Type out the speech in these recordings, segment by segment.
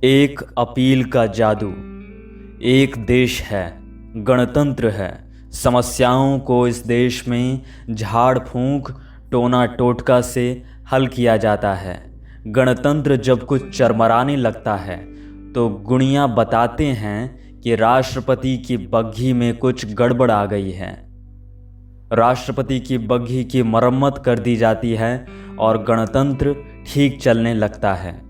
एक अपील का जादू। एक देश है, गणतंत्र है। समस्याओं को इस देश में झाड़ फूंक टोना टोटका से हल किया जाता है। गणतंत्र जब कुछ चरमराने लगता है तो गुणियाँ बताते हैं कि राष्ट्रपति की बग्घी में कुछ गड़बड़ आ गई है। राष्ट्रपति की बग्घी की मरम्मत कर दी जाती है और गणतंत्र ठीक चलने लगता है।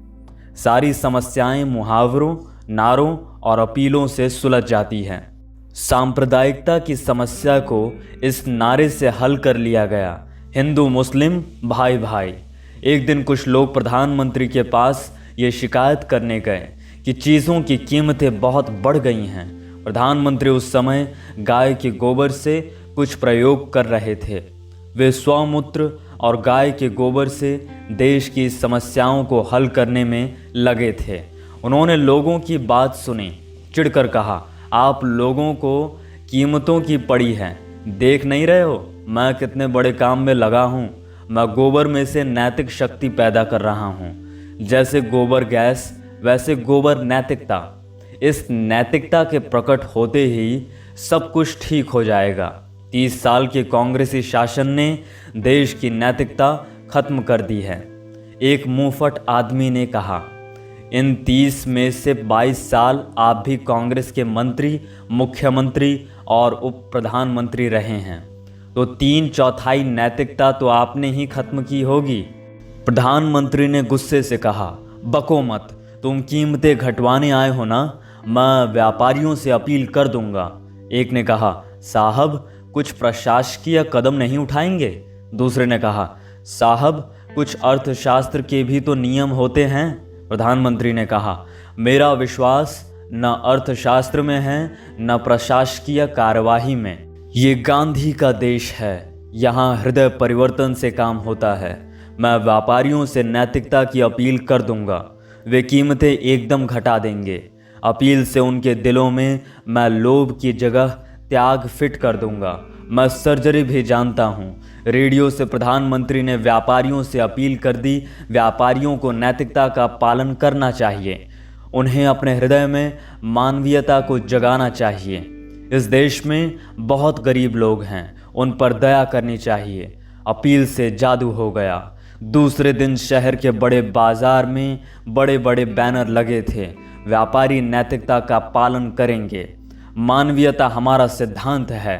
सारी समस्याएं मुहावरों, नारों और अपीलों से सुलझ जाती हैं। सांप्रदायिकता की समस्या को इस नारे से हल कर लिया गया, हिंदू मुस्लिम भाई भाई। एक दिन कुछ लोग प्रधानमंत्री के पास ये शिकायत करने गए कि चीज़ों की कीमतें बहुत बढ़ गई हैं। प्रधानमंत्री उस समय गाय के गोबर से कुछ प्रयोग कर रहे थे। वे स्वमूत्र और गाय के गोबर से देश की समस्याओं को हल करने में लगे थे। उन्होंने लोगों की बात सुनी, चिढ़कर कहा, आप लोगों को कीमतों की पड़ी है, देख नहीं रहे हो मैं कितने बड़े काम में लगा हूँ। मैं गोबर में से नैतिक शक्ति पैदा कर रहा हूँ। जैसे गोबर गैस वैसे गोबर नैतिकता। इस नैतिकता के प्रकट होते ही सब कुछ ठीक हो जाएगा। 30 साल के कांग्रेसी शासन ने देश की नैतिकता खत्म कर दी है। एक मुंहफट आदमी ने कहा, इन 30 में से 22 साल आप भी कांग्रेस के मंत्री, मुख्यमंत्री और उप प्रधानमंत्री रहे हैं, तो 3/4 नैतिकता तो आपने ही खत्म की होगी। प्रधानमंत्री ने गुस्से से कहा, बको मत, तुम कीमतें घटवाने आए हो ना, मैं व्यापारियों से अपील कर दूंगा। एक ने कहा, साहब कुछ प्रशासकीय कदम नहीं उठाएंगे। दूसरे ने कहा, साहब कुछ अर्थशास्त्र के भी तो नियम होते हैं। प्रधानमंत्री ने कहा, मेरा विश्वास न अर्थशास्त्र में है न प्रशासकीय कार्यवाही में। ये गांधी का देश है, यहाँ हृदय परिवर्तन से काम होता है। मैं व्यापारियों से नैतिकता की अपील कर दूंगा, वे कीमतें एकदम घटा देंगे। अपील से उनके दिलों में मैं लोभ की जगह त्याग फिट कर दूंगा। मैं सर्जरी भी जानता हूँ। रेडियो से प्रधानमंत्री ने व्यापारियों से अपील कर दी, व्यापारियों को नैतिकता का पालन करना चाहिए। उन्हें अपने हृदय में मानवीयता को जगाना चाहिए। इस देश में बहुत गरीब लोग हैं, उन पर दया करनी चाहिए। अपील से जादू हो गया। दूसरे दिन शहर के बड़े बाजार में बड़े बड़े बैनर लगे थे, व्यापारी नैतिकता का पालन करेंगे, मानवीयता हमारा सिद्धांत है।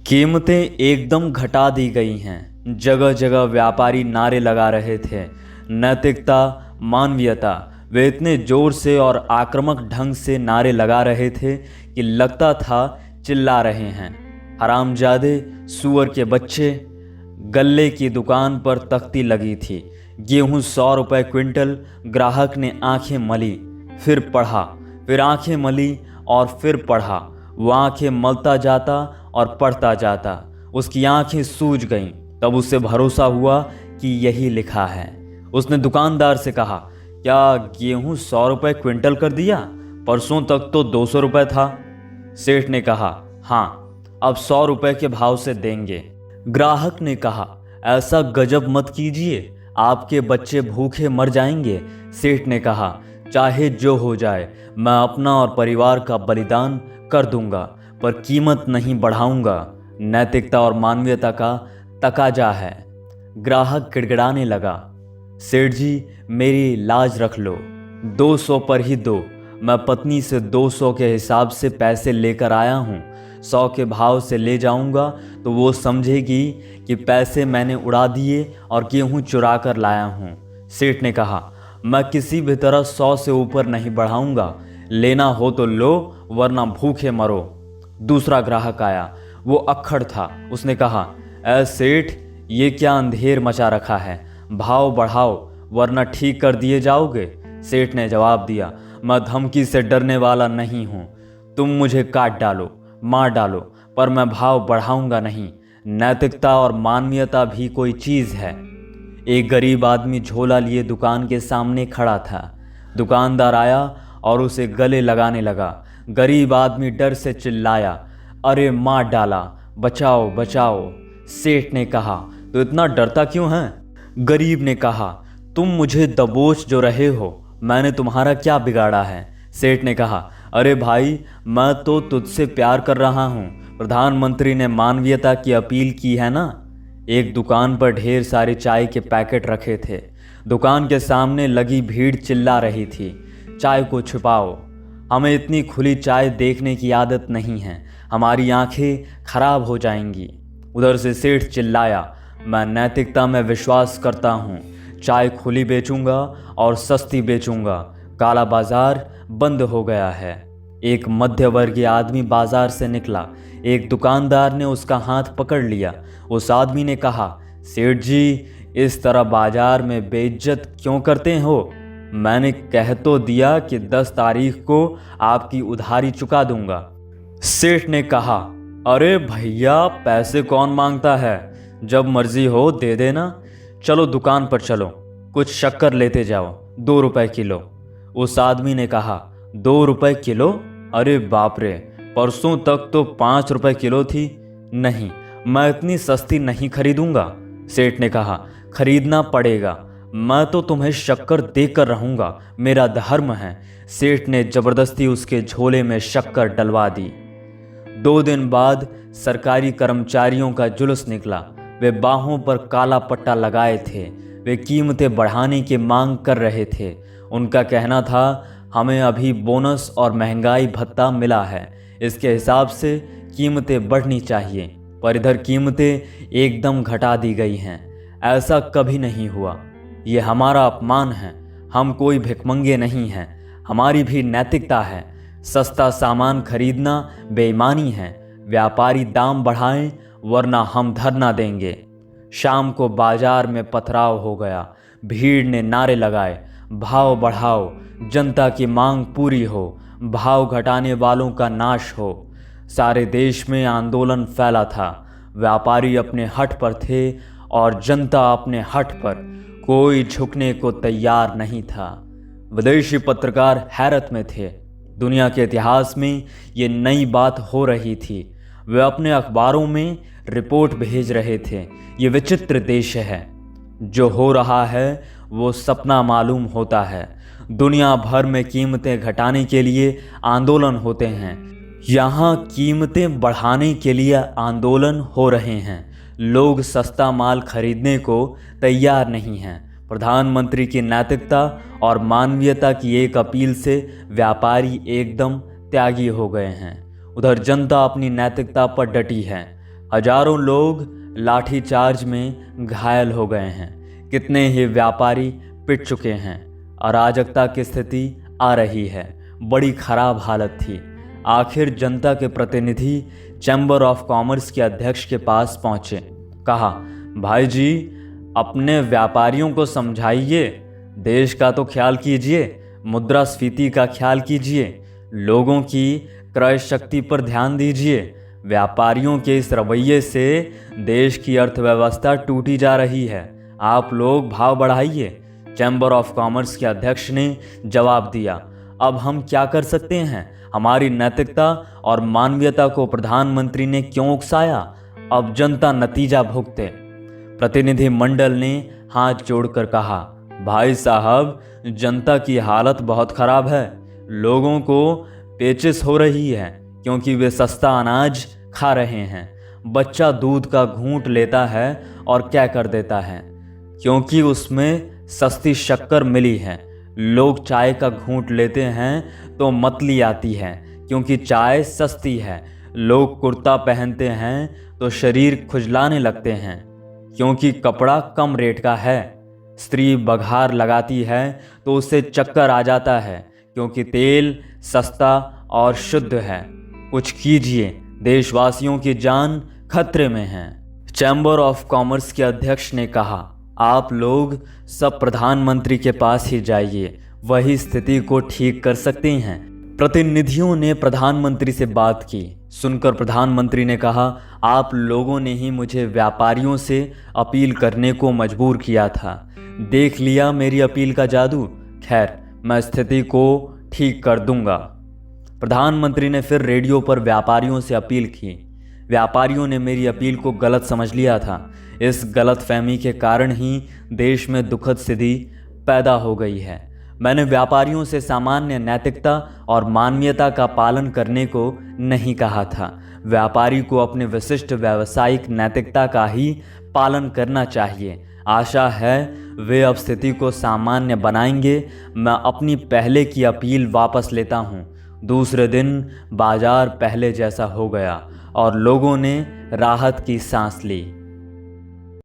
कीमतें एकदम घटा दी गई हैं। जगह जगह व्यापारी नारे लगा रहे थे, नैतिकता, मानवीयता। वे इतने जोर से और आक्रामक ढंग से नारे लगा रहे थे कि लगता था चिल्ला रहे हैं। हरामजादे, सुअर के बच्चे। गल्ले की दुकान पर तख्ती लगी थी, गेहूं 100 रुपये क्विंटल। ग्राहक ने आंखें मली, फिर पढ़ा, फिर आंखें मली और फिर पढ़ा। वो आंखें मलता जाता और पढ़ता जाता। उसकी आंखें सूज गईं। तब उसे भरोसा हुआ कि यही लिखा है। उसने दुकानदार से कहा, क्या गेहूं 100 रुपये क्विंटल कर दिया? परसों तक तो 200 रुपये था। सेठ ने कहा, हाँ, अब 100 रुपये के भाव से देंगे। ग्राहक ने कहा, ऐसा गजब मत कीजिए, आपके बच्चे भूखे मर जाएंगे। सेठ ने कहा, चाहे जो हो जाए, मैं अपना और परिवार का बलिदान कर दूंगा, पर कीमत नहीं बढ़ाऊंगा। नैतिकता और मानवीयता का तकाजा है। ग्राहक गिड़गिड़ाने लगा, सेठ जी मेरी लाज रख लो, 200 पर ही दो। मैं पत्नी से 200 के हिसाब से पैसे लेकर आया हूँ। 100 के भाव से ले जाऊंगा तो वो समझेगी कि पैसे मैंने उड़ा दिए और गेहूँ चुरा कर लाया हूँ। सेठ ने कहा, मैं किसी भी तरह 100 से ऊपर नहीं बढ़ाऊंगा, लेना हो तो लो वरना भूखे मरो। दूसरा ग्राहक आया, वो अक्खड़ था। उसने कहा, ऐ सेठ, ये क्या अंधेर मचा रखा है, भाव बढ़ाओ वरना ठीक कर दिए जाओगे। सेठ ने जवाब दिया, मैं धमकी से डरने वाला नहीं हूँ, तुम मुझे काट डालो, मार डालो, पर मैं भाव बढ़ाऊंगा नहीं। नैतिकता और मानवीयता भी कोई चीज़ है। एक गरीब आदमी झोला लिए दुकान के सामने खड़ा था। दुकानदार आया और उसे गले लगाने लगा। गरीब आदमी डर से चिल्लाया, अरे मार डाला, बचाओ बचाओ। सेठ ने कहा, तो इतना डरता क्यों है? गरीब ने कहा, तुम मुझे दबोच जो रहे हो मैंने तुम्हारा क्या बिगाड़ा है? सेठ ने कहा, अरे भाई, मैं तो तुझसे प्यार कर रहा हूँ। प्रधानमंत्री ने मानवीयता की अपील की है ना। एक दुकान पर ढेर सारे चाय के पैकेट रखे थे। दुकान के सामने लगी भीड़ चिल्ला रही थी, चाय को छुपाओ, हमें इतनी खुली चाय देखने की आदत नहीं है, हमारी आंखें खराब हो जाएंगी। उधर से सेठ चिल्लाया, मैं नैतिकता में विश्वास करता हूँ, चाय खुली बेचूंगा और सस्ती बेचूंगा, काला बाजार बंद हो गया है। एक मध्यवर्गीय आदमी बाजार से निकला। एक दुकानदार ने उसका हाथ पकड़ लिया। उस आदमी ने कहा, सेठ जी, इस तरह बाजार में बेइज्जत क्यों करते हो? मैंने कह तो दिया कि 10 तारीख को आपकी उधारी चुका दूंगा। सेठ ने कहा, अरे भैया, पैसे कौन मांगता है, जब मर्जी हो दे देना। चलो दुकान पर चलो, कुछ शक्कर लेते जाओ, 2 रुपए किलो। उस आदमी ने कहा, 2 रुपए किलो? अरे बाप रे, परसों तक तो 5 रुपए किलो थी। नहीं, मैं इतनी सस्ती नहीं खरीदूंगा। सेठ ने कहा, खरीदना पड़ेगा, मैं तो तुम्हें शक्कर देकर रहूंगा, मेरा धर्म है। सेठ ने जबरदस्ती उसके झोले में शक्कर डलवा दी। 2 दिन बाद सरकारी कर्मचारियों का जुलूस निकला। वे बाहों पर काला पट्टा लगाए थे। वे कीमतें बढ़ाने की मांग कर रहे थे। उनका कहना था, हमें अभी बोनस और महंगाई भत्ता मिला है, इसके हिसाब से कीमतें बढ़नी चाहिए, पर इधर कीमतें एकदम घटा दी गई हैं। ऐसा कभी नहीं हुआ, ये हमारा अपमान है। हम कोई भिखमंगे नहीं हैं, हमारी भी नैतिकता है। सस्ता सामान खरीदना बेईमानी है। व्यापारी दाम बढ़ाएं वरना हम धरना देंगे। शाम को बाजार में पथराव हो गया। भीड़ ने नारे लगाए, भाव बढ़ाओ, जनता की मांग पूरी हो, भाव घटाने वालों का नाश हो। सारे देश में आंदोलन फैला था। व्यापारी अपने हट पर थे और जनता अपने हट पर। कोई झुकने को तैयार नहीं था। विदेशी पत्रकार हैरत में थे। दुनिया के इतिहास में ये नई बात हो रही थी। वे अपने अखबारों में रिपोर्ट भेज रहे थे, ये विचित्र देश है। जो हो रहा है वो सपना मालूम होता है। दुनिया भर में कीमतें घटाने के लिए आंदोलन होते हैं, यहाँ कीमतें बढ़ाने के लिए आंदोलन हो रहे हैं। लोग सस्ता माल खरीदने को तैयार नहीं हैं। प्रधानमंत्री की नैतिकता और मानवीयता की एक अपील से व्यापारी एकदम त्यागी हो गए हैं। उधर जनता अपनी नैतिकता पर डटी है। हजारों लोग लाठीचार्ज में घायल हो गए हैं। कितने ही व्यापारी पिट चुके हैं। अराजकता की स्थिति आ रही है। बड़ी खराब हालत थी। आखिर जनता के प्रतिनिधि चैम्बर ऑफ कॉमर्स के अध्यक्ष के पास पहुंचे। कहा, भाई जी, अपने व्यापारियों को समझाइए, देश का तो ख्याल कीजिए, मुद्रास्फीति का ख्याल कीजिए, लोगों की क्रय शक्ति पर ध्यान दीजिए। व्यापारियों के इस रवैये से देश की अर्थव्यवस्था टूटी जा रही है। आप लोग भाव बढ़ाइए। चैम्बर ऑफ कॉमर्स के अध्यक्ष ने जवाब दिया, अब हम क्या कर सकते हैं? हमारी नैतिकता और मानवीयता को प्रधानमंत्री ने क्यों उकसाया? अब जनता नतीजा भुगते। प्रतिनिधि मंडल ने हाथ जोड़कर कहा, भाई साहब, जनता की हालत बहुत खराब है। लोगों को पेचिश हो रही है क्योंकि वे सस्ता अनाज खा रहे हैं। बच्चा दूध का घूंट लेता है और क्या कर देता है, क्योंकि उसमें सस्ती शक्कर मिली है। लोग चाय का घूंट लेते हैं तो मतली आती है क्योंकि चाय सस्ती है। लोग कुर्ता पहनते हैं तो शरीर खुजलाने लगते हैं क्योंकि कपड़ा कम रेट का है। स्त्री बघार लगाती है तो उसे चक्कर आ जाता है क्योंकि तेल सस्ता और शुद्ध है। कुछ कीजिए, देशवासियों की जान खतरे में है। चैम्बर ऑफ कॉमर्स के अध्यक्ष ने कहा, आप लोग सब प्रधानमंत्री के पास ही जाइए, वही स्थिति को ठीक कर सकते हैं। प्रतिनिधियों ने प्रधानमंत्री से बात की। सुनकर प्रधानमंत्री ने कहा, आप लोगों ने ही मुझे व्यापारियों से अपील करने को मजबूर किया था। देख लिया मेरी अपील का जादू। खैर, मैं स्थिति को ठीक कर दूंगा। प्रधानमंत्री ने फिर रेडियो पर व्यापारियों से अपील की। व्यापारियों ने मेरी अपील को गलत समझ लिया था। इस गलतफहमी के कारण ही देश में दुखद स्थिति पैदा हो गई है। मैंने व्यापारियों से सामान्य नैतिकता और मानवीयता का पालन करने को नहीं कहा था। व्यापारी को अपने विशिष्ट व्यावसायिक नैतिकता का ही पालन करना चाहिए। आशा है वे अब स्थिति को सामान्य बनाएंगे। मैं अपनी पहले की अपील वापस लेता हूँ। दूसरे दिन बाजार पहले जैसा हो गया और लोगों ने राहत की सांस ली।